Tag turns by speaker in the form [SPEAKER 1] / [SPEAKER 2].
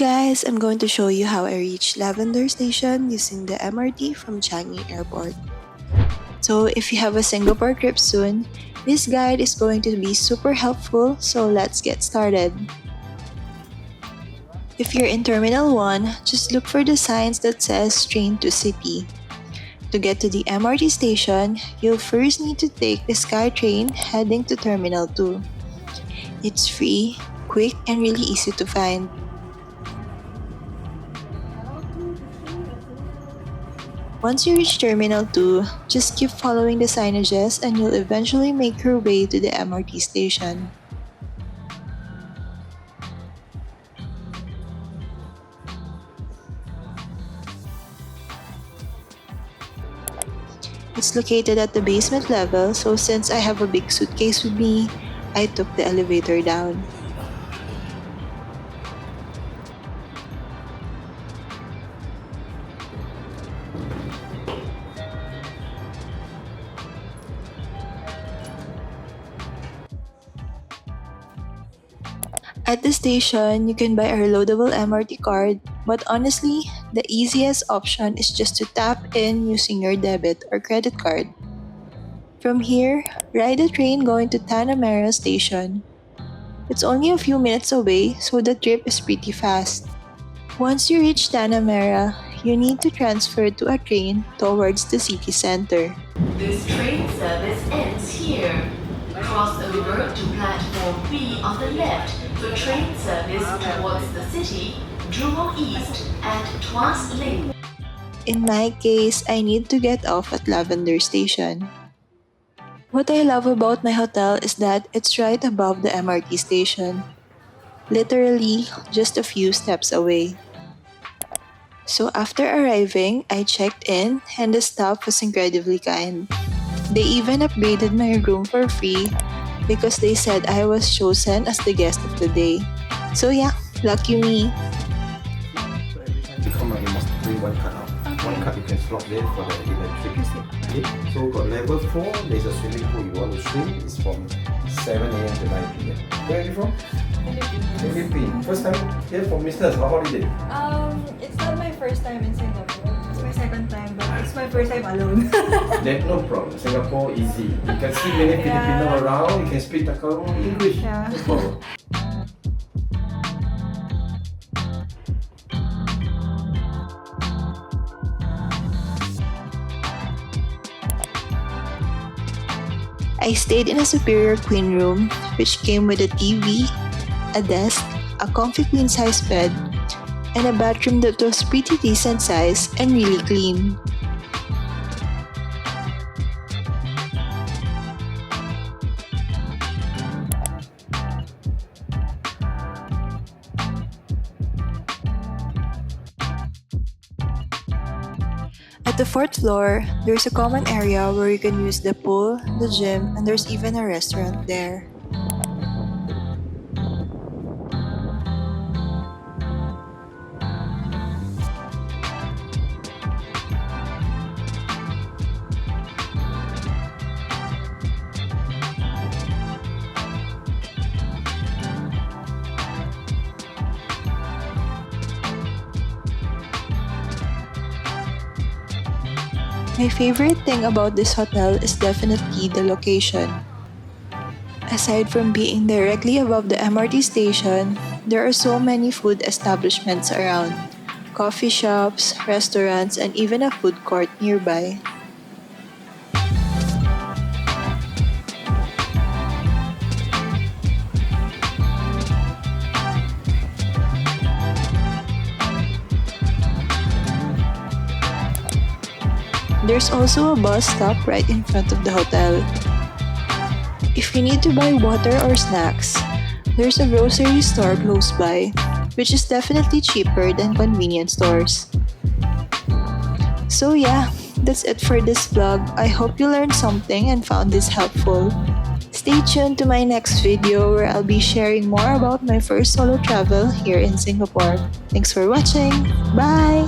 [SPEAKER 1] guys, I'm going to show you how I reached Lavender Station using the MRT from Changi Airport. So if you have a Singapore trip soon, this guide is going to be super helpful, so let's get started. If you're in Terminal 1, just look for the signs that says Train to City. To get to the MRT station, you'll first need to take the Skytrain heading to Terminal 2. It's free, quick, and really easy to find. Once you reach Terminal 2, just keep following the signages and you'll eventually make your way to the MRT station. It's located at the basement level, so since I have a big suitcase with me, I took the elevator down. At the station, you can buy a reloadable MRT card, but honestly, the easiest option is just to tap in using your debit or credit card. From here, ride the train going to Tanah Merah Station. It's only a few minutes away, so the trip is pretty fast. Once you reach Tanah Merah, you need to transfer to a train towards the city center.
[SPEAKER 2] This train service ends here. Cross over to platform B on the left for train service towards the city, Jurong East at Tuas Link.
[SPEAKER 1] In my case, I need to get off at Lavender Station. What I love about my hotel is that it's right above the MRT station. Literally, just a few steps away. So after arriving, I checked in and the staff was incredibly kind. They even upgraded my room for free because they said I was chosen as the guest of the day. So yeah, lucky me.
[SPEAKER 3] So every time you come out, you must bring one card out. One card you can slot there for the electric. Okay. So got level 4, there's a swimming pool. You want to swim, it's from 7 a.m. to 9 p.m. Where are you from? Philippines. First time here for business or holiday?
[SPEAKER 4] It's not my first time in Singapore. It's my second time, but it's my first time alone.
[SPEAKER 3] There's no problem. Singapore easy. You can see many Filipino around. You can speak Tagalog, English.
[SPEAKER 4] Yeah.
[SPEAKER 3] No problem.
[SPEAKER 1] I stayed in a superior queen room, which came with a TV, a desk, a comfy queen-size bed, and a bathroom that was pretty decent size and really clean. At the 4th floor, there's a common area where you can use the pool, the gym, and there's even a restaurant there. My favorite thing about this hotel is definitely the location. Aside from being directly above the MRT station, there are so many food establishments around, coffee shops, restaurants, and even a food court nearby. There's also a bus stop right in front of the hotel. If you need to buy water or snacks, there's a grocery store close by, which is definitely cheaper than convenience stores. So yeah, that's it for this vlog. I hope you learned something and found this helpful. Stay tuned to my next video where I'll be sharing more about my first solo travel here in Singapore. Thanks for watching. Bye!